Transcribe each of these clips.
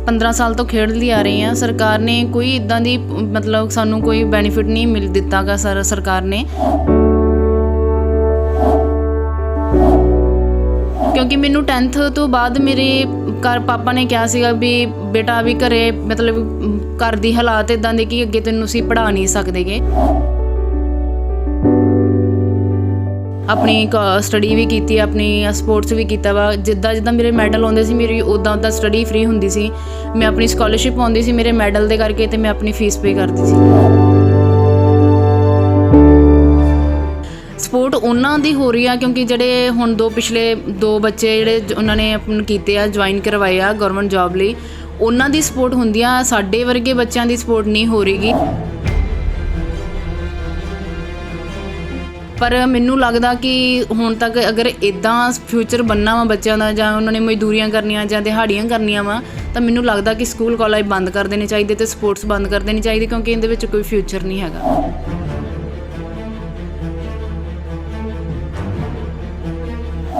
15 ਸਾਲ ਤੋਂ ਖੇਡਦੀ ਆ ਰਹੀ ਹਾਂ। ਸਰਕਾਰ ਨੇ ਕੋਈ ਇੱਦਾਂ ਦੀ ਮਤਲਬ ਸਾਨੂੰ ਕੋਈ ਬੈਨੀਫਿਟ ਨਹੀਂ ਮਿਲ ਦਿੱਤਾ ਗਾ ਸਰਕਾਰ ਨੇ, ਕਿਉਂਕਿ ਮੈਨੂੰ 10th ਤੋਂ ਬਾਅਦ ਮੇਰੇ ਘਰ ਪਾਪਾ ਨੇ ਕਿਹਾ ਸੀਗਾ ਵੀ ਬੇਟਾ ਵੀ ਘਰੇ ਮਤਲਬ ਘਰ ਦੀ ਹਾਲਾਤ ਇੱਦਾਂ ਦੇ ਕਿ ਅੱਗੇ ਤੈਨੂੰ ਅਸੀਂ ਪੜ੍ਹਾ ਨਹੀਂ ਸਕਦੇਗੇ। ਆਪਣੀ ਸਟੱਡੀ ਵੀ ਕੀਤੀ, ਆਪਣੀ ਸਪੋਰਟਸ ਵੀ ਕੀਤਾ ਵਾ। ਜਿੱਦਾਂ ਮੇਰੇ ਮੈਡਲ ਆਉਂਦੇ ਸੀ ਮੇਰੀ ਉੱਦਾਂ ਸਟੱਡੀ ਫ੍ਰੀ ਹੁੰਦੀ ਸੀ। ਮੈਂ ਆਪਣੀ ਸਕਾਲਰਸ਼ਿਪ ਆਉਂਦੀ ਸੀ ਮੇਰੇ ਮੈਡਲ ਦੇ ਕਰਕੇ, ਅਤੇ ਮੈਂ ਆਪਣੀ ਫੀਸ ਪੇ ਕਰਦੀ ਸੀ। ਸਪੋਰਟ ਉਹਨਾਂ ਦੀ ਹੋ ਰਹੀ ਆ ਕਿਉਂਕਿ ਜਿਹੜੇ ਹੁਣ ਪਿਛਲੇ ਦੋ ਬੱਚੇ ਜਿਹੜੇ ਉਹਨਾਂ ਨੇ ਕੀਤੇ ਆ, ਜੁਆਇਨ ਕਰਵਾਏ ਆ ਗੌਰਮੈਂਟ ਜੋਬ ਲਈ, ਉਹਨਾਂ ਦੀ ਸਪੋਰਟ ਹੁੰਦੀ ਆ। ਸਾਡੇ ਵਰਗੇ ਬੱਚਿਆਂ ਦੀ ਸਪੋਰਟ ਨਹੀਂ ਹੋ ਰਹੀਗੀ। ਪਰ ਮੈਨੂੰ ਲੱਗਦਾ ਕਿ ਹੁਣ ਤੱਕ ਅਗਰ ਇੱਦਾਂ ਫਿਊਚਰ ਬਣਨਾ ਵਾ ਬੱਚਿਆਂ ਦਾ, ਜਾਂ ਉਹਨਾਂ ਨੇ ਮਜ਼ਦੂਰੀਆਂ ਕਰਨੀਆਂ ਜਾਂ ਦਿਹਾੜੀਆਂ ਕਰਨੀਆਂ ਵਾ, ਤਾਂ ਮੈਨੂੰ ਲੱਗਦਾ ਕਿ ਸਕੂਲ ਕਾਲਜ ਬੰਦ ਕਰ ਦੇਣੇ ਚਾਹੀਦੇ ਅਤੇ ਸਪੋਰਟਸ ਬੰਦ ਕਰ ਦੇਣੀ ਚਾਹੀਦੀ, ਕਿਉਂਕਿ ਇਹਦੇ ਵਿੱਚ ਕੋਈ ਫਿਊਚਰ ਨਹੀਂ ਹੈਗਾ।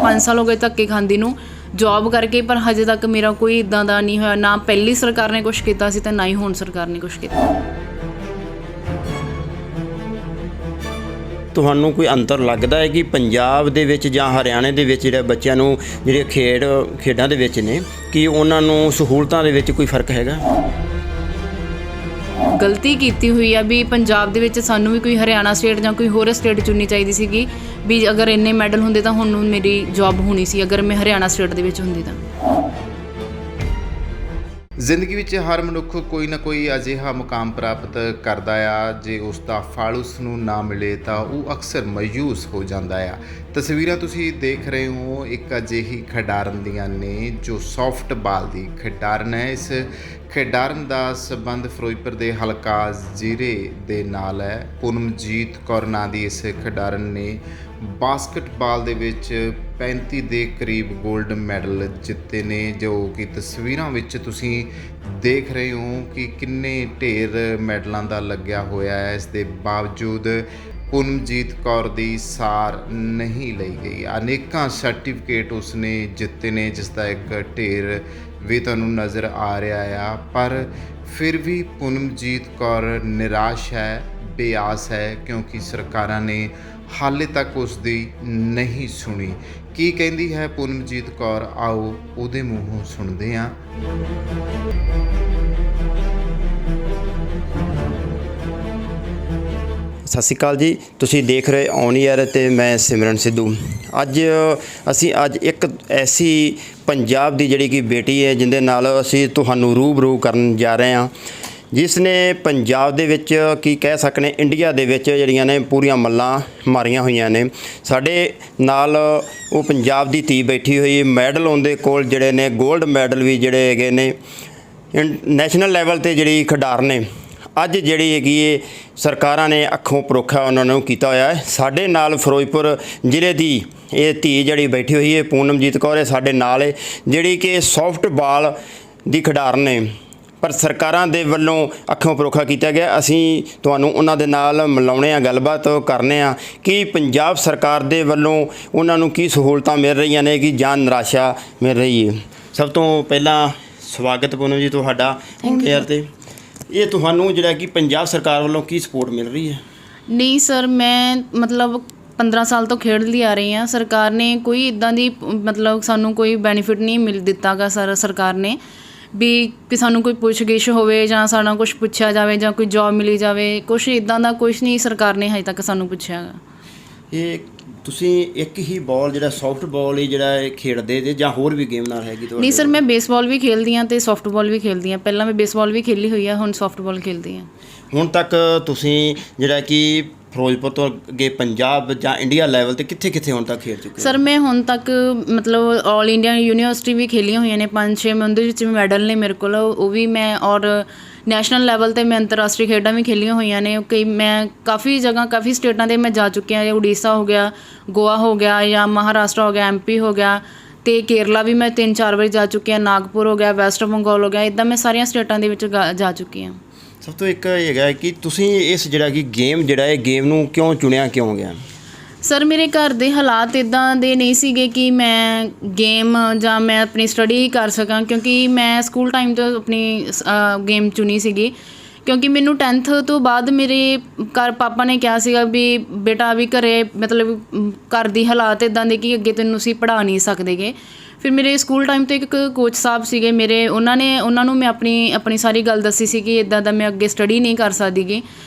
5 ਸਾਲ ਹੋ ਗਏ ਧੱਕੇ ਖਾਂਦੀ ਨੂੰ ਜੋਬ ਕਰਕੇ, ਪਰ ਹਜੇ ਤੱਕ ਮੇਰਾ ਕੋਈ ਇੱਦਾਂ ਦਾ ਨਹੀਂ ਹੋਇਆ। ਨਾ ਪਹਿਲੀ ਸਰਕਾਰ ਨੇ ਕੁਛ ਕੀਤਾ ਸੀ ਅਤੇ ਨਾ ਹੀ ਹੁਣ ਸਰਕਾਰ ਨੇ ਕੁਛ ਕੀਤਾ। ਤੁਹਾਨੂੰ ਕੋਈ ਅੰਤਰ ਲੱਗਦਾ ਹੈ ਕਿ ਪੰਜਾਬ ਦੇ ਵਿੱਚ ਜਾਂ ਹਰਿਆਣੇ ਦੇ ਵਿੱਚ ਜਿਹੜੇ ਬੱਚਿਆਂ ਨੂੰ ਜਿਹੜੇ ਖੇਡਾਂ ਦੇ ਵਿੱਚ ਨੇ, ਕਿ ਉਹਨਾਂ ਨੂੰ ਸਹੂਲਤਾਂ ਦੇ ਵਿੱਚ ਕੋਈ ਫਰਕ ਹੈਗਾ? ਗਲਤੀ ਕੀਤੀ ਹੋਈ ਆ ਵੀ ਪੰਜਾਬ ਦੇ ਵਿੱਚ ਸਾਨੂੰ ਵੀ ਕੋਈ ਹਰਿਆਣਾ ਸਟੇਟ ਜਾਂ ਕੋਈ ਹੋਰ ਸਟੇਟ ਚੁਣਨੀ ਚਾਹੀਦੀ ਸੀਗੀ ਵੀ ਅਗਰ ਇੰਨੇ ਮੈਡਲ ਹੁੰਦੇ ਤਾਂ ਹੁਣ ਮੇਰੀ ਜੌਬ ਹੋਣੀ ਸੀ, ਅਗਰ ਮੈਂ ਹਰਿਆਣਾ ਸਟੇਟ ਦੇ ਵਿੱਚ ਹੁੰਦੀ ਤਾਂ। ਜ਼ਿੰਦਗੀ ਵਿੱਚ ਹਰ ਮਨੁੱਖ ਕੋਈ ਨਾ ਕੋਈ ਅਜਿਹਾ ਮੁਕਾਮ ਪ੍ਰਾਪਤ ਕਰਦਾ ਆ, ਜੇ ਉਸ ਦਾ ਫਲ ਉਸ ਨੂੰ ਨਾ ਮਿਲੇ ਤਾਂ ਉਹ ਅਕਸਰ ਮਾਯੂਸ ਹੋ ਜਾਂਦਾ ਆ। ਤਸਵੀਰਾਂ ਤੁਸੀਂ ਦੇਖ ਰਹੇ ਹੋ ਇੱਕ ਅਜਿਹੀ ਖਿਡਾਰਨ ਦੀਆਂ ਨੇ ਜੋ ਸੌਫਟਬਾਲ ਦੀ ਖਿਡਾਰਨ ਹੈ। ਇਸ ਖਿਡਾਰਨ ਦਾ ਸੰਬੰਧ ਫਿਰੋਜ਼ਪੁਰ ਦੇ ਹਲਕਾ ਜ਼ੀਰੇ ਦੇ ਨਾਲ ਹੈ। ਪੂਨਮਜੀਤ ਕੌਰ ਨਾਂ ਦੀ ਇਸ ਖਿਡਾਰਨ ਨੇ ਬਾਸਕਟਬਾਲ ਦੇ ਵਿੱਚ 35 ਦੇ ਕਰੀਬ ਗੋਲਡ ਮੈਡਲ ਜਿੱਤੇ ਨੇ, ਜੋ ਕਿ ਤਸਵੀਰਾਂ ਵਿੱਚ ਤੁਸੀਂ ਦੇਖ ਰਹੇ ਹੋ ਕਿ ਕਿੰਨੇ ਢੇਰ ਮੈਡਲਾਂ ਦਾ ਲੱਗਿਆ ਹੋਇਆ ਹੈ। ਇਸ ਦੇ ਬਾਵਜੂਦ ਪੂਨਮਜੀਤ ਕੌਰ ਦੀ ਸਾਰ ਨਹੀਂ ਲਈ ਗਈ। ਅਨੇਕਾਂ ਸਰਟੀਫਿਕੇਟ ਉਸਨੇ ਜਿੱਤੇ ਨੇ, ਜਿਸ ਦਾ ਇੱਕ ਢੇਰ ਵੀ ਤੁਹਾਨੂੰ ਨਜ਼ਰ ਆ ਰਿਹਾ ਆ, ਪਰ ਫਿਰ ਵੀ ਪੂਨਮਜੀਤ ਕੌਰ ਨਿਰਾਸ਼ ਹੈ, ਬੇਆਸ ਹੈ, ਕਿਉਂਕਿ ਸਰਕਾਰਾਂ ਨੇ ਹਾਲੇ ਤੱਕ ਉਸ ਦੀ ਨਹੀਂ ਸੁਣੀ। ਕੀ ਕਹਿੰਦੀ ਹੈ ਪੂਨਮਜੀਤ ਕੌਰ, ਆਓ ਉਹਦੇ ਮੂੰਹੋਂ ਸੁਣਦੇ ਹਾਂ। ਸਤਿ ਸ਼੍ਰੀ ਅਕਾਲ ਜੀ, ਤੁਸੀਂ ਦੇਖ ਰਹੇ ਔਨ ਏਅਰ ਅਤੇ ਮੈਂ ਸਿਮਰਨ ਸਿੱਧੂ। ਅੱਜ ਇੱਕ ਐਸੀ ਪੰਜਾਬ ਦੀ ਜਿਹੜੀ ਕਿ ਬੇਟੀ ਹੈ, ਜਿਹਦੇ ਨਾਲ ਅਸੀਂ ਤੁਹਾਨੂੰ ਰੂਬਰੂ ਕਰਨ ਜਾ ਰਹੇ ਹਾਂ, ਜਿਸ ਨੇ ਪੰਜਾਬ ਦੇ ਵਿੱਚ ਕੀ ਕਹਿ ਸਕਨੇ, ਇੰਡੀਆ ਦੇ ਵਿੱਚ ਜਿਹੜੀਆਂ ਨੇ ਪੂਰੀਆਂ ਮੱਲਾਂ ਮਾਰੀਆਂ ਹੋਈਆਂ ਨੇ। ਸਾਡੇ ਨਾਲ ਉਹ ਪੰਜਾਬ ਦੀ ਧੀ ਬੈਠੀ ਹੋਈ, ਮੈਡਲ ਉਹਦੇ ਕੋਲ ਜਿਹੜੇ ਨੇ ਗੋਲਡ ਮੈਡਲ ਵੀ ਜਿਹੜੇ ਹੈਗੇ ਨੇ ਨੈਸ਼ਨਲ ਲੈਵਲ 'ਤੇ ਜਿਹੜੀ ਖਿਡਾਰਨ ਨੇ। ਅੱਜ ਜਿਹੜੀ ਹੈਗੀ ਇਹ ਸਰਕਾਰਾਂ ਨੇ ਅੱਖੋਂ ਪਰੋਖਾ ਉਹਨਾਂ ਨੂੰ ਕੀਤਾ ਹੋਇਆ ਹੈ। ਸਾਡੇ ਨਾਲ ਫਿਰੋਜ਼ਪੁਰ ਜ਼ਿਲ੍ਹੇ ਦੀ ਇਹ ਧੀ ਜਿਹੜੀ ਬੈਠੀ ਹੋਈ ਹੈ ਪੂਨਮਜੀਤ ਕੌਰ, ਸਾਡੇ ਨਾਲ ਹੈ, ਜਿਹੜੀ ਕਿ ਸੌਫਟਬਾਲ ਦੀ ਖਿਡਾਰਨ ਨੇ, ਪਰ ਸਰਕਾਰਾਂ ਦੇ ਵੱਲੋਂ ਅੱਖੋਂ ਪਰੋਖਾ ਕੀਤਾ ਗਿਆ। ਅਸੀਂ ਤੁਹਾਨੂੰ ਉਹਨਾਂ ਦੇ ਨਾਲ ਮਿਲਾਉਣੇ ਆ, ਗੱਲਬਾਤ ਕਰਨੇ ਆ ਕਿ ਪੰਜਾਬ ਸਰਕਾਰ ਦੇ ਵੱਲੋਂ ਉਹਨਾਂ ਨੂੰ ਕੀ ਸਹੂਲਤਾਂ ਮਿਲ ਰਹੀਆਂ ਨੇ ਕਿ ਜਾਂ ਨਿਰਾਸ਼ਾ ਮਿਲ ਰਹੀ ਹੈ। ਸਭ ਤੋਂ ਪਹਿਲਾਂ ਸਵਾਗਤ ਪੂਨਮ ਜੀ ਤੁਹਾਡਾ ਔਨ ਏਅਰ 'ਤੇ। ਇਹ ਤੁਹਾਨੂੰ ਜਿਹੜਾ ਕਿ ਪੰਜਾਬ ਸਰਕਾਰ ਵੱਲੋਂ ਕੀ ਸਪੋਰਟ ਮਿਲ ਰਹੀ ਹੈ? ਨਹੀਂ ਸਰ, ਮੈਂ ਮਤਲਬ 15 ਸਾਲ ਤੋਂ ਖੇਡਦੀ ਆ ਰਹੀ ਹਾਂ। ਸਰਕਾਰ ਨੇ ਕੋਈ ਇੱਦਾਂ ਦੀ ਮਤਲਬ ਸਾਨੂੰ ਕੋਈ ਬੈਨੀਫਿਟ ਨਹੀਂ ਮਿਲ ਦਿੱਤਾ ਗਾ ਸਰਕਾਰ ਨੇ ਵੀ ਕਿ ਸਾਨੂੰ ਕੋਈ ਪੁੱਛ-ਗਿੱਛ ਹੋਵੇ ਜਾਂ ਸਾਡਾ ਕੁਛ ਪੁੱਛਿਆ ਜਾਵੇ ਜਾਂ ਕੋਈ ਜੋਬ ਮਿਲੀ ਜਾਵੇ, ਕੁਛ ਇੱਦਾਂ ਦਾ ਕੁਛ ਨਹੀਂ ਸਰਕਾਰ ਨੇ ਹਜੇ ਤੱਕ ਸਾਨੂੰ ਪੁੱਛਿਆ ਗਾ। ਇਹ ਤੁਸੀਂ ਇੱਕ ਹੀ ਬਾਲ ਜਿਹੜਾ ਸੌਫਟ ਬਾਲ ਹੀ ਜਿਹੜਾ ਇਹ ਖੇਡਦੇ ਜੇ ਜਾਂ ਹੋਰ ਵੀ ਗੇਮ ਨਾਲ ਹੈਗੀ ਤੁਹਾਡੀ? ਨਹੀਂ ਸਰ, ਮੈਂ ਬੇਸਬਾਲ ਵੀ ਖੇਡਦੀ ਹਾਂ ਅਤੇ ਸੌਫਟਬਾਲ ਵੀ ਖੇਡਦੀ ਹਾਂ। ਪਹਿਲਾਂ ਮੈਂ ਬੇਸਬਾਲ ਵੀ ਖੇਲੀ ਹੋਈ ਆ, ਹੁਣ ਸੌਫਟਬਾਲ ਖੇਡਦੀ ਹਾਂ। ਹੁਣ ਤੱਕ ਤੁਸੀਂ ਜਿਹੜਾ ਕਿ ਫਿਰੋਜ਼ਪੁਰ ਤੋਂ ਅੱਗੇ ਪੰਜਾਬ ਜਾਂ ਇੰਡੀਆ ਲੈਵਲ 'ਤੇ ਕਿੱਥੇ ਹੁਣ ਤੱਕ ਖੇਡ ਚੁੱਕੇ? ਸਰ ਮੈਂ ਹੁਣ ਤੱਕ ਮਤਲਬ ਆਲ ਇੰਡੀਆ ਯੂਨੀਵਰਸਿਟੀ ਵੀ ਖੇਲੀਆਂ ਹੋਈਆਂ ਨੇ 5-6, ਮੈਂ ਉਹਦੇ ਵਿੱਚ ਮੈਡਲ ਨੇ ਮੇਰੇ ਕੋਲ, ਉਹ ਵੀ ਮੈਂ, ਔਰ ਨੈਸ਼ਨਲ ਲੈਵਲ 'ਤੇ ਮੈਂ ਅੰਤਰਰਾਸ਼ਟਰੀ ਖੇਡਾਂ ਵੀ ਖੇਲੀਆਂ ਹੋਈਆਂ ਨੇ। ਮੈਂ ਕਾफ़ੀ ਜਗ੍ਹਾ ਕਾफ़ੀ ਸਟੇਟਾਂ 'ਤੇ ਮੈਂ ਜਾ ਚੁੱਕੀ ਹਾਂ। ਉੜੀਸਾ ਹੋ ਗਿਆ, ਗੋਆ ਹੋ ਗਿਆ, ਜਾਂ ਮਹਾਰਾਸ਼ਟਰ ਹੋ ਗਿਆ, MP ਹੋ ਗਿਆ, ਅਤੇ ਕੇਰਲਾ ਵੀ ਮੈਂ 3-4 ਵਾਰੀ ਜਾ ਚੁੱਕੀ ਹਾਂ, ਨਾਗਪੁਰ ਹੋ ਗਿਆ, ਵੈਸਟ ਬੰਗਾਲ ਹੋ ਗਿਆ, ਇੱਦਾਂ ਮੈਂ ਸਾਰੀਆਂ ਸਟੇਟਾਂ ਦੇ ਵਿੱਚ ਜਾ ਚੁੱਕੀ ਹਾਂ। ਸਭ ਤੋਂ ਇੱਕ ਹੈਗਾ ਕਿ ਤੁਸੀਂ ਇਸ ਜਿਹੜਾ ਕਿ ਗੇਮ ਜਿਹੜਾ ਇਹ ਗੇਮ ਨੂੰ ਕਿਉਂ ਚੁਣਿਆ, ਕਿਉਂ ਗਿਆ? ਸਰ ਮੇਰੇ ਘਰ ਦੇ ਹਾਲਾਤ ਇੱਦਾਂ ਦੇ ਨਹੀਂ ਸੀਗੇ ਕਿ ਮੈਂ ਗੇਮ ਜਾਂ ਮੈਂ ਆਪਣੀ ਸਟੱਡੀ ਕਰ ਸਕਾਂ, ਕਿਉਂਕਿ ਮੈਂ ਸਕੂਲ ਟਾਈਮ ਤੋਂ ਆਪਣੀ ਗੇਮ ਚੁਣੀ ਸੀਗੀ। ਕਿਉਂਕਿ ਮੈਨੂੰ 10th ਤੋਂ ਬਾਅਦ ਮੇਰੇ ਘਰ ਪਾਪਾ ਨੇ ਕਿਹਾ ਸੀਗਾ ਵੀ ਬੇਟਾ ਵੀ ਘਰੇ ਮਤਲਬ ਘਰ ਦੀ ਹਾਲਾਤ ਇੱਦਾਂ ਦੇ ਕਿ ਅੱਗੇ ਤੈਨੂੰ ਅਸੀਂ ਪੜ੍ਹਾ ਨਹੀਂ ਸਕਦੇਗੇ। ਫਿਰ ਮੇਰੇ ਸਕੂਲ ਟਾਈਮ ਤੋਂ ਇੱਕ ਕੋਚ ਸਾਹਿਬ ਸੀਗੇ ਮੇਰੇ, ਉਹਨਾਂ ਨੂੰ ਮੈਂ ਆਪਣੀ ਸਾਰੀ ਗੱਲ ਦੱਸੀ ਸੀ ਕਿ ਇੱਦਾਂ ਦਾ ਮੈਂ ਅੱਗੇ ਸਟੱਡੀ ਨਹੀਂ ਕਰ ਸਕਦੀਗੀ।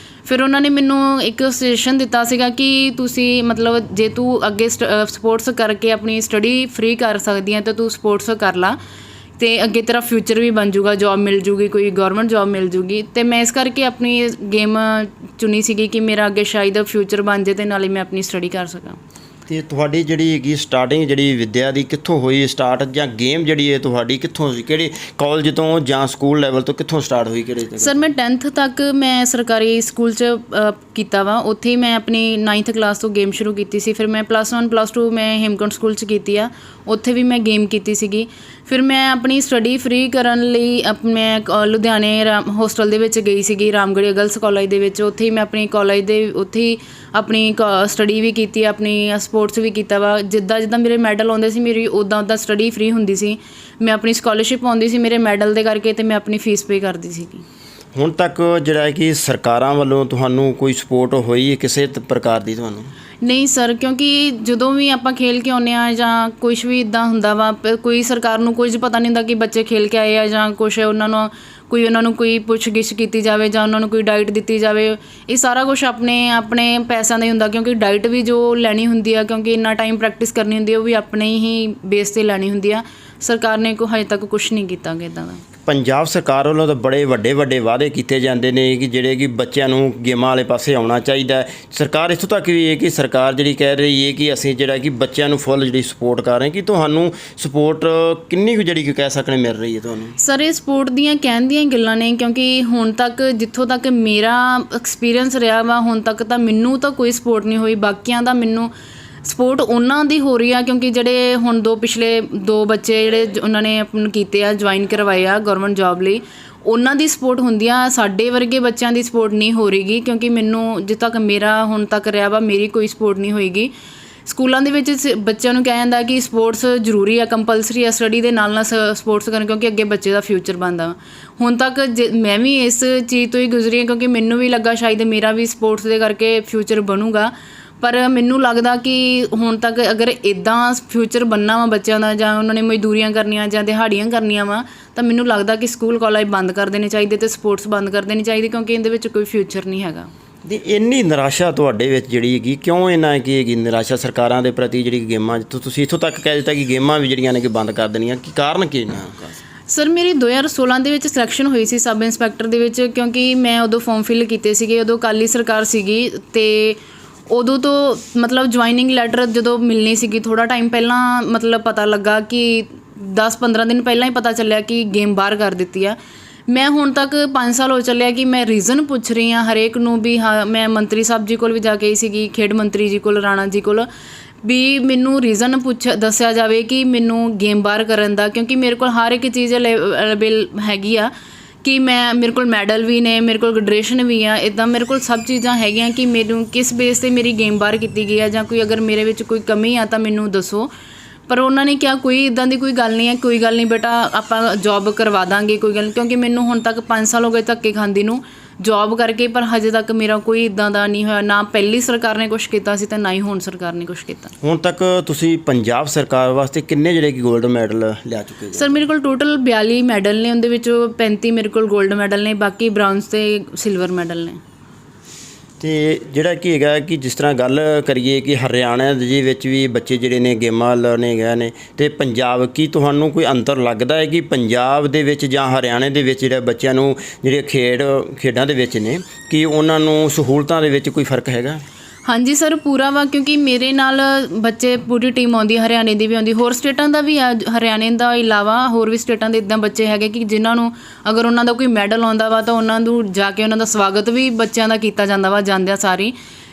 ਫਿਰ ਉਹਨਾਂ ਨੇ ਮੈਨੂੰ ਇੱਕ ਸੁਜੈਸ਼ਨ ਦਿੱਤਾ ਸੀਗਾ ਕਿ ਤੁਸੀਂ ਮਤਲਬ ਜੇ ਤੂੰ ਅੱਗੇ ਸਪੋਰਟਸ ਕਰਕੇ ਆਪਣੀ ਸਟੱਡੀ ਫ੍ਰੀ ਕਰ ਸਕਦੀ ਹੈ ਤਾਂ ਤੂੰ ਸਪੋਰਟਸ ਕਰ ਲਾ ਅਤੇ ਅੱਗੇ ਤੇਰਾ ਫਿਊਚਰ ਵੀ ਬਣ ਜੂਗਾ, ਜੋਬ ਮਿਲ ਜੂਗੀ, ਕੋਈ ਗੌਰਮੈਂਟ ਜੋਬ ਮਿਲ ਜੂਗੀ। ਅਤੇ ਮੈਂ ਇਸ ਕਰਕੇ ਆਪਣੀ ਗੇਮ ਚੁਣੀ ਸੀਗੀ ਕਿ ਮੇਰਾ ਅੱਗੇ ਸ਼ਾਇਦ ਫਿਊਚਰ ਬਣ ਜਾਏ ਅਤੇ ਨਾਲੇ ਮੈਂ ਆਪਣੀ ਸਟੱਡੀ ਕਰ ਸਕਾਂ। ਅਤੇ ਤੁਹਾਡੀ ਜਿਹੜੀ ਹੈਗੀ ਸਟਾਰਟਿੰਗ ਜਿਹੜੀ ਵਿੱਦਿਆ ਦੀ ਕਿੱਥੋਂ ਹੋਈ ਸਟਾਰਟ, ਜਾਂ ਗੇਮ ਜਿਹੜੀ ਹੈ ਤੁਹਾਡੀ ਕਿੱਥੋਂ ਸੀ, ਕਿਹੜੇ ਕਾਲਜ ਤੋਂ ਜਾਂ ਸਕੂਲ ਲੈਵਲ ਤੋਂ ਕਿੱਥੋਂ ਸਟਾਰਟ ਹੋਈ, ਕਿਹੜੇ? ਸਰ ਮੈਂ 10th ਤੱਕ ਮੈਂ ਸਰਕਾਰੀ ਸਕੂਲ 'ਚ ਕੀਤਾ ਵਾ, ਉੱਥੇ ਹੀ ਮੈਂ ਆਪਣੀ 9th ਕਲਾਸ ਤੋਂ ਗੇਮ ਸ਼ੁਰੂ ਕੀਤੀ ਸੀ। ਫਿਰ ਮੈਂ +1 +2 ਮੈਂ ਹੇਮਕੁੰਟ ਸਕੂਲ 'ਚ ਕੀਤੀ ਆ, ਉੱਥੇ ਵੀ ਮੈਂ ਗੇਮ ਕੀਤੀ ਸੀਗੀ। ਫਿਰ ਮੈਂ ਆਪਣੀ ਸਟੱਡੀ ਫ੍ਰੀ ਕਰਨ ਲਈ ਮੈਂ ਲੁਧਿਆਣੇ ਹੋਸਟਲ ਦੇ ਵਿੱਚ ਗਈ ਸੀਗੀ, ਰਾਮਗੜ੍ਹੀਆ ਗਰਲਸ ਕਾਲਜ ਦੇ ਵਿੱਚ। ਉੱਥੇ ਹੀ ਮੈਂ ਆਪਣੀ ਕਾਲਜ ਦੇ ਉੱਥੇ ਹੀ ਆਪਣੀ ਸਟੱਡੀ ਵੀ ਕੀਤੀ, ਆਪਣੀ ਸਪੋਰਟਸ ਵੀ ਕੀਤਾ ਵਾ। ਜਿੱਦਾਂ ਮੇਰੇ ਮੈਡਲ ਆਉਂਦੇ ਸੀ ਮੇਰੀ ਉੱਦਾਂ ਸਟੱਡੀ ਫ੍ਰੀ ਹੁੰਦੀ ਸੀ। ਮੈਂ ਆਪਣੀ ਸਕਾਲਰਸ਼ਿਪ ਆਉਂਦੀ ਸੀ ਮੇਰੇ ਮੈਡਲ ਦੇ ਕਰਕੇ, ਅਤੇ ਮੈਂ ਆਪਣੀ ਫੀਸ ਪੇ ਕਰਦੀ ਸੀਗੀ। ਹੁਣ ਤੱਕ ਜਿਹੜਾ ਹੈ ਕਿ ਸਰਕਾਰਾਂ ਵੱਲੋਂ ਤੁਹਾਨੂੰ ਕੋਈ ਸਪੋਰਟ ਹੋਈ ਕਿਸੇ ਪ੍ਰਕਾਰ ਦੀ ਤੁਹਾਨੂੰ? ਨਹੀਂ ਸਰ, ਕਿਉਂਕਿ ਜਦੋਂ ਵੀ ਆਪਾਂ ਖੇਲ ਕੇ ਆਉਂਦੇ ਹਾਂ ਜਾਂ ਕੁਛ ਵੀ ਇੱਦਾਂ ਹੁੰਦਾ ਵਾ, ਕੋਈ ਸਰਕਾਰ ਨੂੰ ਕੁਝ ਪਤਾ ਨਹੀਂ ਹੁੰਦਾ ਕਿ ਬੱਚੇ ਖੇਲ ਕੇ ਆਏ ਆ ਜਾਂ ਕੁਛ ਉਹਨਾਂ ਨੂੰ ਕੋਈ ਪੁੱਛ ਗਿੱਛ ਕੀਤੀ ਜਾਵੇ ਜਾਂ ਉਹਨਾਂ ਨੂੰ ਕੋਈ ਡਾਈਟ ਦਿੱਤੀ ਜਾਵੇ। ਇਹ ਸਾਰਾ ਕੁਛ ਆਪਣੇ ਪੈਸਿਆਂ ਦਾ ਹੀ ਹੁੰਦਾ, ਕਿਉਂਕਿ ਡਾਈਟ ਵੀ ਜੋ ਲੈਣੀ ਹੁੰਦੀ ਆ, ਕਿਉਂਕਿ ਇੰਨਾ ਟਾਈਮ ਪ੍ਰੈਕਟਿਸ ਕਰਨੀ ਹੁੰਦੀ ਆ, ਉਹ ਵੀ ਆਪਣੇ ਹੀ ਬੇਸ 'ਤੇ ਲੈਣੀ ਹੁੰਦੀ ਆ। ਸਰਕਾਰ ਨੇ ਹਜੇ ਤੱਕ ਕੁਛ ਨਹੀਂ ਕੀਤਾ ਇੱਦਾਂ ਦਾ। ਪੰਜਾਬ ਸਰਕਾਰ ਵੱਲੋਂ ਤਾਂ ਬੜੇ ਵੱਡੇ ਵਾਅਦੇ ਕੀਤੇ ਜਾਂਦੇ ਨੇ ਕਿ ਜਿਹੜੇ ਕਿ ਬੱਚਿਆਂ ਨੂੰ ਗੇਮਾਂ ਵਾਲੇ ਪਾਸੇ ਆਉਣਾ ਚਾਹੀਦਾ। ਸਰਕਾਰ ਇੱਥੋਂ ਤੱਕ ਵੀ ਹੈ ਕਿ ਸਰਕਾਰ ਜਿਹੜੀ ਕਹਿ ਰਹੀ ਹੈ ਕਿ ਅਸੀਂ ਜਿਹੜਾ ਕਿ ਬੱਚਿਆਂ ਨੂੰ ਫੁੱਲ ਜਿਹੜੀ ਸਪੋਰਟ ਕਰ ਰਹੇ, ਕਿ ਤੁਹਾਨੂੰ ਸਪੋਰਟ ਕਿੰਨੀ ਕੁ ਜਿਹੜੀ ਕਿ ਕਹਿ ਸਕਦੇ ਮਿਲ ਰਹੀ ਹੈ ਤੁਹਾਨੂੰ? ਸਰ ਇਹ ਸਪੋਰਟ ਦੀਆਂ ਕਹਿਣ ਦੀਆਂ ਗੱਲਾਂ ਨੇ, ਕਿਉਂਕਿ ਹੁਣ ਤੱਕ ਜਿੱਥੋਂ ਤੱਕ ਮੇਰਾ ਐਕਸਪੀਰੀਅੰਸ ਰਿਹਾ ਵਾ, ਹੁਣ ਤੱਕ ਤਾਂ ਮੈਨੂੰ ਤਾਂ ਕੋਈ ਸਪੋਰਟ ਨਹੀਂ ਹੋਈ। ਬਾਕੀਆਂ ਦਾ ਮੈਨੂੰ ਸਪੋਰਟ ਉਹਨਾਂ ਦੀ ਹੋ ਰਹੀ ਆ, ਕਿਉਂਕਿ ਜਿਹੜੇ ਹੁਣ ਪਿਛਲੇ 2 ਬੱਚੇ ਜਿਹੜੇ ਉਹਨਾਂ ਨੇ ਕੀਤੇ ਆ, ਜੁਆਇਨ ਕਰਵਾਏ ਆ ਗੌਰਮੈਂਟ ਜੋਬ ਲਈ, ਉਹਨਾਂ ਦੀ ਸਪੋਰਟ ਹੁੰਦੀ ਆ। ਸਾਡੇ ਵਰਗੇ ਬੱਚਿਆਂ ਦੀ ਸਪੋਰਟ ਨਹੀਂ ਹੋ ਰਹੀਗੀ, ਕਿਉਂਕਿ ਮੈਨੂੰ ਜਿੱਥੇ ਤੱਕ ਮੇਰਾ ਹੁਣ ਤੱਕ ਰਿਹਾ ਵਾ ਮੇਰੀ ਕੋਈ ਸਪੋਰਟ ਨਹੀਂ ਹੋਏਗੀ। ਸਕੂਲਾਂ ਦੇ ਵਿੱਚ ਬੱਚਿਆਂ ਨੂੰ ਕਿਹਾ ਜਾਂਦਾ ਕਿ ਸਪੋਰਟਸ ਜ਼ਰੂਰੀ ਆ, ਕੰਪਲਸਰੀ ਆ, ਸਟੱਡੀ ਦੇ ਨਾਲ ਸਪੋਰਟਸ ਕਰਨ, ਕਿਉਂਕਿ ਅੱਗੇ ਬੱਚੇ ਦਾ ਫਿਊਚਰ ਬਣਦਾ ਵਾ। ਹੁਣ ਤੱਕ ਮੈਂ ਵੀ ਇਸ ਚੀਜ਼ ਤੋਂ ਹੀ ਗੁਜ਼ਰੀ ਹਾਂ, ਕਿਉਂਕਿ ਮੈਨੂੰ ਵੀ ਲੱਗਾ ਸ਼ਾਇਦ ਮੇਰਾ ਵੀ ਸਪੋਰਟਸ ਦੇ ਕਰਕੇ ਫਿਊਚਰ ਬਣੂਗਾ। ਪਰ ਮੈਨੂੰ ਲੱਗਦਾ ਕਿ ਹੁਣ ਤੱਕ ਅਗਰ ਇੱਦਾਂ ਫਿਊਚਰ ਬਣਨਾ ਵਾ ਬੱਚਿਆਂ ਦਾ, ਜਾਂ ਉਹਨਾਂ ਨੇ ਮਜ਼ਦੂਰੀਆਂ ਕਰਨੀਆਂ ਜਾਂ ਦਿਹਾੜੀਆਂ ਕਰਨੀਆਂ ਵਾ, ਤਾਂ ਮੈਨੂੰ ਲੱਗਦਾ ਕਿ ਸਕੂਲ ਕਾਲਜ ਬੰਦ ਕਰ ਦੇਣੇ ਚਾਹੀਦੇ ਅਤੇ ਸਪੋਰਟਸ ਬੰਦ ਕਰ ਦੇਣੀ ਚਾਹੀਦੀ, ਕਿਉਂਕਿ ਇਹਦੇ ਵਿੱਚ ਕੋਈ ਫਿਊਚਰ ਨਹੀਂ ਹੈਗਾ। ਅਤੇ ਇੰਨੀ ਨਿਰਾਸ਼ਾ ਤੁਹਾਡੇ ਵਿੱਚ ਜਿਹੜੀ ਹੈਗੀ ਕਿਉਂ? ਇੰਨਾ ਕੀ ਹੈਗੀ ਨਿਰਾਸ਼ਾ ਸਰਕਾਰਾਂ ਦੇ ਪ੍ਰਤੀ ਜਿਹੜੀ ਗੇਮਾਂ, ਜਿੱਥੋਂ ਤੁਸੀਂ ਇੱਥੋਂ ਤੱਕ ਕਹਿ ਦਿੱਤਾ ਕਿ ਗੇਮਾਂ ਵੀ ਜਿਹੜੀਆਂ ਨੇ ਕਿ ਬੰਦ ਕਰ ਦੇਣੀਆਂ, ਕੀ ਕਾਰਨ ਕੀ ਨਾ? ਸਰ ਮੇਰੀ 2016 ਦੇ ਵਿੱਚ ਸਿਲੈਕਸ਼ਨ ਹੋਈ ਸੀ ਸਬ ਇੰਸਪੈਕਟਰ ਦੇ ਵਿੱਚ, ਕਿਉਂਕਿ ਮੈਂ ਉਦੋਂ ਫਾਰਮ ਫਿਲ ਕੀਤੇ ਸੀਗੇ। ਉਦੋਂ ਅਕਾਲੀ ਸਰਕਾਰ ਸੀਗੀ ਅਤੇ ਉਦੋਂ ਤੋਂ ਮਤਲਬ ਜੁਆਇਨਿੰਗ ਲੈਟਰ ਜਦੋਂ ਮਿਲਣੀ ਸੀਗੀ, ਥੋੜ੍ਹਾ ਟਾਈਮ ਪਹਿਲਾਂ ਮਤਲਬ ਪਤਾ ਲੱਗਾ ਕਿ 10-15 ਦਿਨ ਪਹਿਲਾਂ ਹੀ ਪਤਾ ਚੱਲਿਆ ਕਿ ਗੇਮ ਬਾਹਰ ਕਰ ਦਿੱਤੀ ਆ। ਮੈਂ ਹੁਣ ਤੱਕ 5 ਸਾਲ ਹੋ ਚੱਲਿਆ ਕਿ ਮੈਂ ਰੀਜ਼ਨ ਪੁੱਛ ਰਹੀ ਹਾਂ ਹਰੇਕ ਨੂੰ ਵੀ। ਹਾਂ, ਮੈਂ ਮੰਤਰੀ ਸਾਹਿਬ ਜੀ ਕੋਲ ਵੀ ਜਾ ਕੇ ਆਈ ਸੀਗੀ, ਖੇਡ ਮੰਤਰੀ ਜੀ ਕੋਲ, ਰਾਣਾ ਜੀ ਕੋਲ, ਵੀ ਮੈਨੂੰ ਰੀਜ਼ਨ ਦੱਸਿਆ ਜਾਵੇ ਕਿ ਮੈਨੂੰ ਗੇਮ ਬਾਹਰ ਕਰਨ ਦਾ, ਕਿਉਂਕਿ ਮੇਰੇ ਕੋਲ ਹਰ ਇੱਕ ਚੀਜ਼ ਅਵੇਲੇਬਲ ਹੈਗੀ ਆ ਕਿ ਮੇਰੇ ਕੋਲ ਮੈਡਲ ਵੀ ਨੇ, ਮੇਰੇ ਕੋਲ ਗ੍ਰੈਜੂਏਸ਼ਨ ਵੀ ਆ, ਇੱਦਾਂ ਮੇਰੇ ਕੋਲ ਸਭ ਚੀਜ਼ਾਂ ਹੈਗੀਆਂ ਕਿ ਮੈਨੂੰ ਕਿਸ ਬੇਸ 'ਤੇ ਮੇਰੀ ਗੇਮ ਬਾਹਰ ਕੀਤੀ ਗਈ ਆ, ਜਾਂ ਕੋਈ ਅਗਰ ਮੇਰੇ ਵਿੱਚ ਕੋਈ ਕਮੀ ਆ ਤਾਂ ਮੈਨੂੰ ਦੱਸੋ। ਪਰ ਉਹਨਾਂ ਨੇ ਕਿਹਾ ਕੋਈ ਇੱਦਾਂ ਦੀ ਕੋਈ ਗੱਲ ਨਹੀਂ ਹੈ, ਕੋਈ ਗੱਲ ਨਹੀਂ ਬੇਟਾ, ਆਪਾਂ ਜੋਬ ਕਰਵਾ ਦਾਂਗੇ, ਕੋਈ ਗੱਲ ਨਹੀਂ। ਕਿਉਂਕਿ ਮੈਨੂੰ ਹੁਣ ਤੱਕ 5 ਸਾਲ ਹੋ ਗਏ ਧੱਕੇ ਖਾਂਦੀ ਨੂੰ ਜੋਬ ਕਰਕੇ, ਪਰ ਹਜੇ ਤੱਕ ਮੇਰਾ ਕੋਈ ਇੱਦਾਂ ਦਾ ਨਹੀਂ ਹੋਇਆ। ਨਾ ਪਹਿਲੀ ਸਰਕਾਰ ਨੇ ਕੁਛ ਕੀਤਾ ਸੀ ਅਤੇ ਨਾ ਹੀ ਹੁਣ ਸਰਕਾਰ ਨੇ ਕੁਛ ਕੀਤਾ। ਹੁਣ ਤੱਕ ਤੁਸੀਂ ਪੰਜਾਬ ਸਰਕਾਰ ਵਾਸਤੇ ਕਿੰਨੇ ਜਿਹੜੇ ਕਿ ਗੋਲਡ ਮੈਡਲ ਲਿਆ ਚੁੱਕੇ ਹੋ? ਸਰ ਮੇਰੇ ਕੋਲ ਟੋਟਲ 42 ਮੈਡਲ ਨੇ, ਉਹਦੇ ਵਿੱਚੋਂ 35 ਮੇਰੇ ਕੋਲ ਗੋਲਡ ਮੈਡਲ ਨੇ, ਬਾਕੀ ਬ੍ਰਾਊਨਜ਼ ਅਤੇ ਸਿਲਵਰ ਮੈਡਲ ਨੇ। ਅਤੇ ਜਿਹੜਾ ਕੀ ਹੈਗਾ ਕਿ ਜਿਸ ਤਰ੍ਹਾਂ ਗੱਲ ਕਰੀਏ ਕਿ ਹਰਿਆਣਾ ਦੇ ਵਿੱਚ ਵੀ ਬੱਚੇ ਜਿਹੜੇ ਨੇ ਗੇਮਾਂ ਲੈਣੇ ਗਏ ਨੇ, ਅਤੇ ਪੰਜਾਬ, ਕੀ ਤੁਹਾਨੂੰ ਕੋਈ ਅੰਤਰ ਲੱਗਦਾ ਹੈ ਕਿ ਪੰਜਾਬ ਦੇ ਵਿੱਚ ਜਾਂ ਹਰਿਆਣੇ ਦੇ ਵਿੱਚ ਜਿਹੜੇ ਬੱਚਿਆਂ ਨੂੰ ਜਿਹੜੇ ਖੇਡਾਂ ਦੇ ਵਿੱਚ ਨੇ, ਕਿ ਉਹਨਾਂ ਨੂੰ ਸਹੂਲਤਾਂ ਦੇ ਵਿੱਚ ਕੋਈ ਫਰਕ ਹੈਗਾ? ਹਾਂਜੀ ਸਰ, ਪੂਰਾ ਵਾ, ਕਿਉਂਕਿ ਮੇਰੇ ਨਾਲ ਬੱਚੇ ਪੂਰੀ ਟੀਮ ਆਉਂਦੀ, ਹਰਿਆਣੇ ਦੀ ਵੀ ਆਉਂਦੀ, ਹੋਰ ਸਟੇਟਾਂ ਦਾ ਵੀ ਆ। ਹਰਿਆਣੇ ਦਾ ਇਲਾਵਾ ਹੋਰ ਵੀ ਸਟੇਟਾਂ ਦੇ ਇੱਦਾਂ ਬੱਚੇ ਹੈਗੇ ਕਿ ਜਿਨ੍ਹਾਂ ਨੂੰ ਅਗਰ ਉਹਨਾਂ ਦਾ ਕੋਈ ਮੈਡਲ ਆਉਂਦਾ ਵਾ ਤਾਂ ਉਹਨਾਂ ਨੂੰ ਜਾ ਕੇ ਉਹਨਾਂ ਦਾ ਸਵਾਗਤ ਵੀ ਬੱਚਿਆਂ ਦਾ ਕੀਤਾ ਜਾਂਦਾ ਵਾ ਜਾਂਦਿਆਂ ਸਾਰੀ,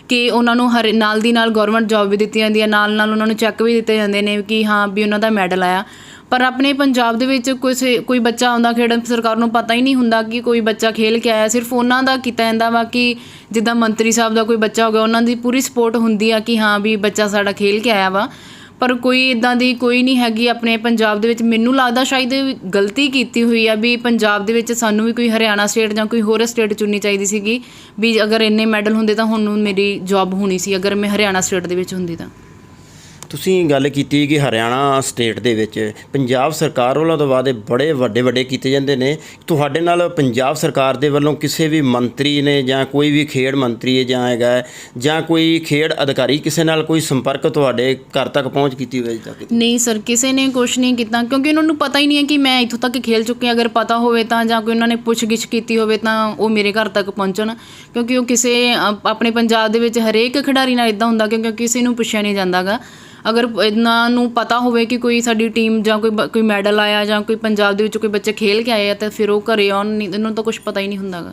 ਕਿ ਉਹਨਾਂ ਨੂੰ ਨਾਲ ਦੀ ਨਾਲ ਗੌਰਮੈਂਟ ਜੋਬ ਵੀ ਦਿੱਤੀ ਜਾਂਦੀ ਹੈ, ਨਾਲ ਉਹਨਾਂ ਨੂੰ ਚੈੱਕ ਵੀ ਦਿੱਤੇ ਜਾਂਦੇ ਨੇ ਕਿ ਹਾਂ ਵੀ ਉਹਨਾਂ ਦਾ ਮੈਡਲ ਆਇਆ। ਪਰ ਆਪਣੇ ਪੰਜਾਬ ਦੇ ਵਿੱਚ ਕੋਈ ਬੱਚਾ ਆਉਂਦਾ ਖੇਡਣ, ਸਰਕਾਰ ਨੂੰ ਪਤਾ ਹੀ ਨਹੀਂ ਹੁੰਦਾ ਕਿ ਕੋਈ ਬੱਚਾ ਖੇਲ ਕੇ ਆਇਆ। ਸਿਰਫ ਉਹਨਾਂ ਦਾ ਕੀਤਾ ਜਾਂਦਾ ਵਾ ਕਿ ਜਿੱਦਾਂ ਮੰਤਰੀ ਸਾਹਿਬ ਦਾ ਕੋਈ ਬੱਚਾ ਹੋ ਗਿਆ, ਉਹਨਾਂ ਦੀ ਪੂਰੀ ਸਪੋਰਟ ਹੁੰਦੀ ਆ ਕਿ ਹਾਂ ਵੀ ਬੱਚਾ ਸਾਡਾ ਖੇਲ ਕੇ ਆਇਆ ਵਾ। ਪਰ ਕੋਈ ਇੱਦਾਂ ਦੀ ਕੋਈ ਨਹੀਂ ਹੈਗੀ ਆਪਣੇ ਪੰਜਾਬ ਦੇ ਵਿੱਚ। ਮੈਨੂੰ ਲੱਗਦਾ ਸ਼ਾਇਦ ਗਲਤੀ ਕੀਤੀ ਹੋਈ ਆ ਵੀ ਪੰਜਾਬ ਦੇ ਵਿੱਚ ਸਾਨੂੰ ਵੀ ਕੋਈ ਹਰਿਆਣਾ ਸਟੇਟ ਜਾਂ ਕੋਈ ਹੋਰ ਸਟੇਟ ਚੁਣਨੀ ਚਾਹੀਦੀ ਸੀਗੀ ਵੀ ਅਗਰ ਇੰਨੇ ਮੈਡਲ ਹੁੰਦੇ ਤਾਂ ਹੁਣ ਮੇਰੀ ਜੌਬ ਹੋਣੀ ਸੀ ਅਗਰ ਮੈਂ ਹਰਿਆਣਾ ਸਟੇਟ ਦੇ ਵਿੱਚ ਹੁੰਦੀ ਤਾਂ। ਤੁਸੀਂ ਗੱਲ ਕੀਤੀ ਕਿ ਹਰਿਆਣਾ ਸਟੇਟ ਦੇ ਵਿੱਚ ਪੰਜਾਬ ਸਰਕਾਰ ਵੱਲੋਂ ਤਾਂ ਵਾਅਦੇ ਬੜੇ ਵੱਡੇ ਕੀਤੇ ਜਾਂਦੇ ਨੇ। ਤੁਹਾਡੇ ਨਾਲ ਪੰਜਾਬ ਸਰਕਾਰ ਦੇ ਵੱਲੋਂ ਕਿਸੇ ਵੀ ਮੰਤਰੀ ਨੇ ਜਾਂ ਕੋਈ ਵੀ ਖੇਡ ਮੰਤਰੀ ਹੈ ਜਾਂ ਹੈਗਾ ਜਾਂ ਕੋਈ ਖੇਡ ਅਧਿਕਾਰੀ ਕਿਸੇ ਨਾਲ ਕੋਈ ਸੰਪਰਕ ਤੁਹਾਡੇ ਘਰ ਤੱਕ ਪਹੁੰਚ ਕੀਤੀ ਹੋਈ ਤੱਕ? ਨਹੀਂ ਸਰ, ਕਿਸੇ ਨੇ ਕੁਛ ਨਹੀਂ ਕੀਤਾ ਕਿਉਂਕਿ ਉਹਨਾਂ ਨੂੰ ਪਤਾ ਹੀ ਨਹੀਂ ਹੈ ਕਿ ਮੈਂ ਇੱਥੋਂ ਤੱਕ ਖੇਲ ਚੁੱਕੀ ਹਾਂ। ਅਗਰ ਪਤਾ ਹੋਵੇ ਤਾਂ ਜਾਂ ਕੋਈ ਉਹਨਾਂ ਨੇ ਪੁੱਛ-ਗਿੱਛ ਕੀਤੀ ਹੋਵੇ ਤਾਂ ਉਹ ਮੇਰੇ ਘਰ ਤੱਕ ਪਹੁੰਚਣ, ਕਿਉਂਕਿ ਉਹ ਕਿਸੇ ਆਪਣੇ ਪੰਜਾਬ ਦੇ ਵਿੱਚ ਹਰੇਕ ਖਿਡਾਰੀ ਨਾਲ ਇੱਦਾਂ ਹੁੰਦਾ ਕਿਉਂਕਿ ਕਿਸੇ ਨੂੰ ਪੁੱਛਿਆ ਨਹੀਂ ਜਾਂਦਾ ਗਾ। ਅਗਰ ਇਹਨਾਂ ਨੂੰ ਪਤਾ ਹੋਵੇ ਕਿ ਕੋਈ ਸਾਡੀ ਟੀਮ ਜਾਂ ਕੋਈ ਮੈਡਲ ਆਇਆ ਜਾਂ ਕੋਈ ਪੰਜਾਬ ਦੇ ਵਿੱਚ ਕੋਈ ਬੱਚੇ ਖੇਲ ਕੇ ਆਏ ਆ ਤਾਂ ਫਿਰ ਉਹ ਘਰੇ ਆਉਣ, ਨਹੀਂ ਇਹਨਾਂ ਨੂੰ ਤਾਂ ਕੁਛ ਪਤਾ ਹੀ ਨਹੀਂ ਹੁੰਦਾ ਗਾ।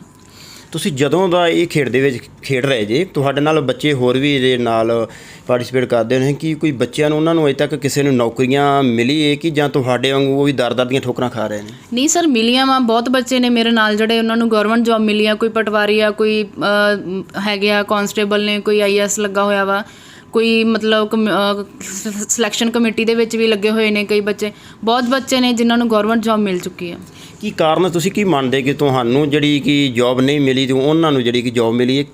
ਤੁਸੀਂ ਜਦੋਂ ਦਾ ਇਹ ਖੇਡ ਦੇ ਵਿੱਚ ਖੇਡ ਰਹੇ ਜੇ, ਤੁਹਾਡੇ ਨਾਲ ਬੱਚੇ ਹੋਰ ਵੀ ਇਹਦੇ ਨਾਲ ਪਾਰਟੀਸਪੇਟ ਕਰਦੇ ਨੇ ਕਿ ਕੋਈ ਬੱਚਿਆਂ ਨੂੰ ਉਹਨਾਂ ਨੂੰ ਅਜੇ ਤੱਕ ਕਿਸੇ ਨੂੰ ਨੌਕਰੀਆਂ ਮਿਲੀ ਹੈ ਕਿ ਜਾਂ ਤੁਹਾਡੇ ਵਾਂਗੂ ਉਹ ਵੀ ਦਰ ਦੀਆਂ ਠੋਕਰਾਂ ਖਾ ਰਹੇ ਨੇ? ਨਹੀਂ ਸਰ, ਮਿਲੀਆਂ ਵਾ। ਬਹੁਤ ਬੱਚੇ ਨੇ ਮੇਰੇ ਨਾਲ ਜਿਹੜੇ ਉਹਨਾਂ ਨੂੰ ਗਵਰਨਮੈਂਟ ਜੌਬ ਮਿਲੀ ਆ। ਕੋਈ ਪਟਵਾਰੀ ਆ, ਕੋਈ ਹੈਗੇ ਆ ਕਾਂਸਟੇਬਲ ਨੇ, ਕੋਈ IAS ਲੱਗਾ ਹੋਇਆ ਵਾ, ਕੋਈ ਮਤਲਬ ਸਿਲੈਕਸ਼ਨ ਕਮੇਟੀ ਦੇ ਵਿੱਚ ਵੀ ਲੱਗੇ ਹੋਏ ਨੇ ਕਈ ਬੱਚੇ। ਬਹੁਤ ਬੱਚੇ ਨੇ ਜਿਨ੍ਹਾਂ ਨੂੰ ਗਵਰਨਮੈਂਟ ਜੌਬ ਮਿਲ ਚੁੱਕੀ ਆ। ਕੀ ਕਾਰਨ ਤੁਸੀਂ ਕੀ ਮੰਨਦੇ ਕਿ ਤੁਹਾਨੂੰ ਜਿਹੜੀ ਕਿ ਜੌਬ ਨਹੀਂ ਮਿਲੀ ਤੇ ਉਹਨਾਂ ਨੂੰ ਜਿਹੜੀ ਕਿ ਜੌਬ ਮਿਲੀ ਹੈ?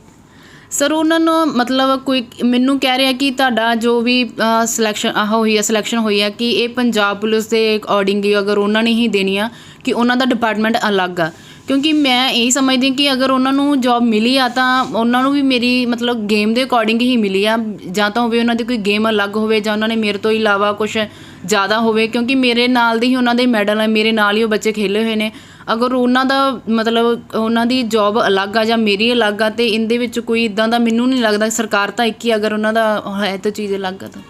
ਸਰ ਉਹਨਾਂ ਨੂੰ ਮਤਲਬ ਕੋਈ ਮੈਨੂੰ ਕਹਿ ਰਿਹਾ ਕਿ ਤੁਹਾਡਾ ਜੋ ਵੀ ਸਿਲੈਕਸ਼ਨ ਹੋਈ ਆ ਕਿ ਇਹ ਪੰਜਾਬ ਪੁਲਿਸ ਦੇ ਅਕੋਰਡਿੰਗ ਹੀ ਅਗਰ ਉਹਨਾਂ ਨੇ ਹੀ ਦੇਣੀ ਆ ਕਿ ਉਹਨਾਂ ਦਾ ਡਿਪਾਰਟਮੈਂਟ ਅਲੱਗ ਆ। ਕਿਉਂਕਿ ਮੈਂ ਇਹੀ ਸਮਝਦੀ ਹਾਂ ਕਿ ਅਗਰ ਉਹਨਾਂ ਨੂੰ ਜੌਬ ਮਿਲੀ ਆ ਤਾਂ ਉਹਨਾਂ ਨੂੰ ਵੀ ਮੇਰੀ ਮਤਲਬ ਗੇਮ ਦੇ ਅਕੋਰਡਿੰਗ ਹੀ ਮਿਲੀ ਆ। ਜਾਂ ਤਾਂ ਹੋਵੇ ਉਹਨਾਂ ਦੀ ਕੋਈ ਗੇਮ ਅਲੱਗ ਹੋਵੇ ਜਾਂ ਉਹਨਾਂ ਨੇ ਮੇਰੇ ਤੋਂ ਇਲਾਵਾ ਕੁਛ ਜ਼ਿਆਦਾ ਹੋਵੇ, ਕਿਉਂਕਿ ਮੇਰੇ ਨਾਲ ਦੇ ਹੀ ਉਹਨਾਂ ਦੇ ਮੈਡਲ ਆ, ਮੇਰੇ ਨਾਲ ਹੀ ਉਹ ਬੱਚੇ ਖੇਲੇ ਹੋਏ ਨੇ। ਅਗਰ ਉਹਨਾਂ ਦਾ ਮਤਲਬ ਉਹਨਾਂ ਦੀ ਜੌਬ ਅਲੱਗ ਆ ਜਾਂ ਮੇਰੀ ਅਲੱਗ ਆ ਅਤੇ ਇਹਦੇ ਵਿੱਚ ਕੋਈ ਇੱਦਾਂ ਦਾ ਮੈਨੂੰ ਨਹੀਂ ਲੱਗਦਾ। ਸਰਕਾਰ ਤਾਂ ਇੱਕ ਹੀ, ਅਗਰ ਉਹਨਾਂ ਦਾ ਹੈ ਤਾਂ ਚੀਜ਼ ਅਲੱਗ ਆ ਤਾਂ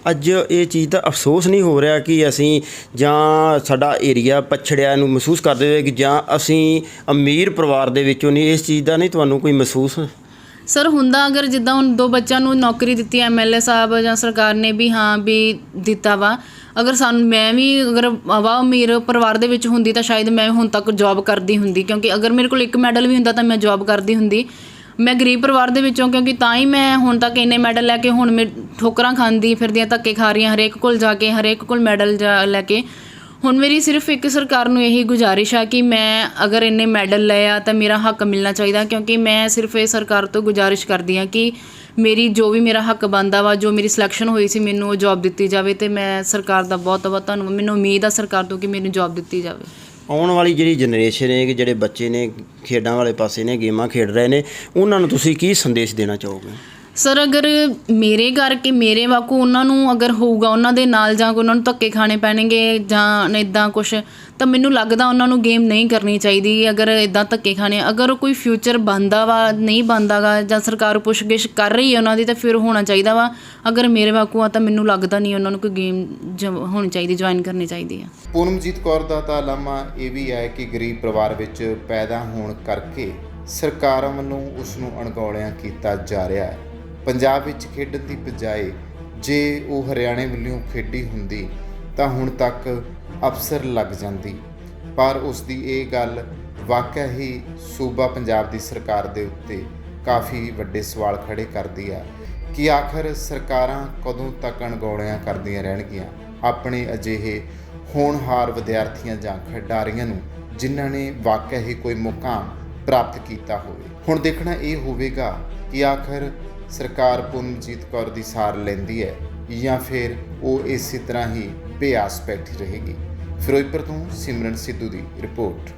ਅੱਜ ਇਹ ਚੀਜ਼ ਦਾ ਅਫਸੋਸ ਨਹੀਂ ਹੋ ਰਿਹਾ ਕਿ ਅਸੀਂ ਜਾਂ ਸਾਡਾ ਏਰੀਆ ਪਛੜਿਆ ਨੂੰ ਮਹਿਸੂਸ ਕਰਦੇ ਹੋਏ ਕਿ ਜਾਂ ਅਸੀਂ ਅਮੀਰ ਪਰਿਵਾਰ ਦੇ ਵਿੱਚੋਂ ਨਹੀਂ? ਇਸ ਚੀਜ਼ ਦਾ ਨਹੀਂ ਤੁਹਾਨੂੰ ਕੋਈ ਮਹਿਸੂਸ? ਸਰ ਹੁੰਦਾ, ਅਗਰ ਜਿੱਦਾਂ ਹੁਣ 2 ਬੱਚਿਆਂ ਨੂੰ ਨੌਕਰੀ ਦਿੱਤੀ MLA ਸਾਹਿਬ ਜਾਂ ਸਰਕਾਰ ਨੇ ਵੀ ਹਾਂ ਵੀ ਦਿੱਤਾ ਵਾ। ਅਗਰ ਮੈਂ ਵੀ ਅਗਰ ਅਮੀਰ ਪਰਿਵਾਰ ਦੇ ਵਿੱਚ ਹੁੰਦੀ ਤਾਂ ਸ਼ਾਇਦ ਮੈਂ ਹੁਣ ਤੱਕ ਜੌਬ ਕਰਦੀ ਹੁੰਦੀ, ਕਿਉਂਕਿ ਅਗਰ ਮੇਰੇ ਕੋਲ 1 ਮੈਡਲ ਵੀ ਹੁੰਦਾ ਤਾਂ ਮੈਂ ਜੌਬ ਕਰਦੀ ਹੁੰਦੀ। ਮੈਂ ਗਰੀਬ ਪਰਿਵਾਰ ਦੇ ਵਿੱਚੋਂ, ਕਿਉਂਕਿ ਤਾਂ ਹੀ ਮੈਂ ਹੁਣ ਤੱਕ ਇੰਨੇ ਮੈਡਲ ਲੈ ਕੇ ਹੁਣ ਮੈਂ ਠੋਕਰਾਂ ਖਾਂਦੀ ਫਿਰਦੀਆਂ, ਧੱਕੇ ਖਾ ਰਹੀਆਂ ਹਰੇਕ ਕੋਲ ਜਾ ਕੇ, ਹਰੇਕ ਕੋਲ ਮੈਡਲ ਲੈ ਕੇ। ਹੁਣ ਮੇਰੀ ਸਿਰਫ ਇੱਕ ਸਰਕਾਰ ਨੂੰ ਇਹੀ ਗੁਜ਼ਾਰਿਸ਼ ਆ ਕਿ ਮੈਂ ਅਗਰ ਇੰਨੇ ਮੈਡਲ ਲਏ ਆ ਤਾਂ ਮੇਰਾ ਹੱਕ ਮਿਲਣਾ ਚਾਹੀਦਾ। ਕਿਉਂਕਿ ਮੈਂ ਸਿਰਫ ਇਹ ਸਰਕਾਰ ਤੋਂ ਗੁਜ਼ਾਰਿਸ਼ ਕਰਦੀ ਹਾਂ ਕਿ ਮੇਰੀ ਜੋ ਵੀ ਮੇਰਾ ਹੱਕ ਬਣਦਾ ਵਾ, ਜੋ ਮੇਰੀ ਸਿਲੈਕਸ਼ਨ ਹੋਈ ਸੀ ਮੈਨੂੰ ਉਹ ਜੌਬ ਦਿੱਤੀ ਜਾਵੇ। ਅਤੇ ਮੈਂ ਸਰਕਾਰ ਦਾ ਬਹੁਤ ਧੰਨਵਾਦ, ਮੈਨੂੰ ਉਮੀਦ ਆ ਸਰਕਾਰ ਤੋਂ ਕਿ ਮੈਨੂੰ ਜੌਬ ਦਿੱਤੀ ਜਾਵੇ। ਆਉਣ ਵਾਲੀ ਜਿਹੜੀ ਜਨਰੇਸ਼ਨ ਹੈ ਕਿ ਜਿਹੜੇ ਬੱਚੇ ਨੇ ਖੇਡਾਂ ਵਾਲੇ ਪਾਸੇ ਨੇ, ਗੇਮਾਂ ਖੇਡ ਰਹੇ ਨੇ, ਉਹਨਾਂ ਨੂੰ ਤੁਸੀਂ ਕੀ ਸੰਦੇਸ਼ ਦੇਣਾ ਚਾਹੋਗੇ? ਸਰ ਅਗਰ ਮੇਰੇ ਕਰਕੇ ਮੇਰੇ ਵਾਂਗੂ ਉਹਨਾਂ ਨੂੰ ਅਗਰ ਹੋਊਗਾ ਉਹਨਾਂ ਦੇ ਨਾਲ ਜਾਂ ਉਹਨਾਂ ਨੂੰ ਧੱਕੇ ਖਾਣੇ ਪੈਣਗੇ ਜਾਂ ਇੱਦਾਂ ਕੁਛ, ਤਾਂ ਮੈਨੂੰ ਲੱਗਦਾ ਉਹਨਾਂ ਨੂੰ ਗੇਮ ਨਹੀਂ ਕਰਨੀ ਚਾਹੀਦੀ। ਅਗਰ ਇੱਦਾਂ ਧੱਕੇ ਖਾਣੇ, ਅਗਰ ਕੋਈ ਫਿਊਚਰ ਬਣਦਾ ਵਾ ਨਹੀਂ ਬਣਦਾ ਗਾ ਜਾਂ ਸਰਕਾਰ ਪੁੱਛ-ਗਿੱਛ ਕਰ ਰਹੀ ਹੈ ਉਹਨਾਂ ਦੀ ਤਾਂ ਫਿਰ ਹੋਣਾ ਚਾਹੀਦਾ ਵਾ। ਅਗਰ ਮੇਰੇ ਵਾਂਗੂ ਆ ਤਾਂ ਮੈਨੂੰ ਲੱਗਦਾ ਨਹੀਂ ਉਹਨਾਂ ਨੂੰ ਕੋਈ ਗੇਮ ਹੋਣੀ ਚਾਹੀਦੀ, ਜੁਆਇਨ ਕਰਨੀ ਚਾਹੀਦੀ ਆ। ਪੂਨਮਜੀਤ ਕੌਰ ਦਾ ਤਾਂ ਲਾਮਾ ਇਹ ਵੀ ਹੈ ਕਿ ਗਰੀਬ ਪਰਿਵਾਰ ਵਿੱਚ ਪੈਦਾ ਹੋਣ ਕਰਕੇ ਸਰਕਾਰਾਂ ਵੱਲੋਂ ਉਸ ਨੂੰ ਅਣਗੌਲਿਆਂ ਕੀਤਾ ਜਾ ਰਿਹਾ ਹੈ। ਪੰਜਾਬ ਵਿੱਚ ਖੇਡਣ ਦੀ ਬਜਾਏ ਜੇ ਉਹ ਹਰਿਆਣੇ ਵੱਲੋਂ ਖੇਡੀ ਹੁੰਦੀ ਤਾਂ ਹੁਣ ਤੱਕ ਅਫਸਰ ਲੱਗ ਜਾਂਦੀ। ਪਰ ਉਸ ਦੀ ਇਹ ਗੱਲ ਵਾਕਿਆ ਹੀ ਸੂਬਾ ਪੰਜਾਬ ਦੀ ਸਰਕਾਰ ਦੇ ਉੱਤੇ ਕਾਫੀ ਵੱਡੇ ਸਵਾਲ ਖੜੇ ਕਰਦੀ ਹੈ ਕਿ ਆਖਰ ਸਰਕਾਰਾਂ ਕਦੋਂ ਤੱਕ ਅਣਗੌਲਿਆਂ ਕਰਦੀਆਂ ਰਹਿਣਗੀਆਂ ਆਪਣੇ ਅਜਿਹੇ ਹੋਣਹਾਰ ਵਿਦਿਆਰਥੀਆਂ ਜਾਂ ਖਿਡਾਰੀਆਂ ਨੂੰ ਜਿਨ੍ਹਾਂ ਨੇ ਵਾਕਿਆ ਹੀ ਕੋਈ ਮੁਕਾਮ ਪ੍ਰਾਪਤ ਕੀਤਾ ਹੋਵੇ। ਹੁਣ ਦੇਖਣਾ ਇਹ ਹੋਵੇਗਾ ਕਿ ਆਖਰ ਸਰਕਾਰ ਪੂਨਮਜੀਤ ਕੌਰ ਦੀ ਸਾਰ ਲੈਂਦੀ ਹੈ ਜਾਂ ਫਿਰ ਉਹ ਇਸੇ ਤਰ੍ਹਾਂ ਹੀ ਬੇਆਸ ਬੈਠੀ ਰਹੇਗੀ। ਫਿਰੋਜ਼ਪੁਰ ਤੋਂ ਸਿਮਰਨ ਸਿੱਧੂ ਦੀ ਰਿਪੋਰਟ।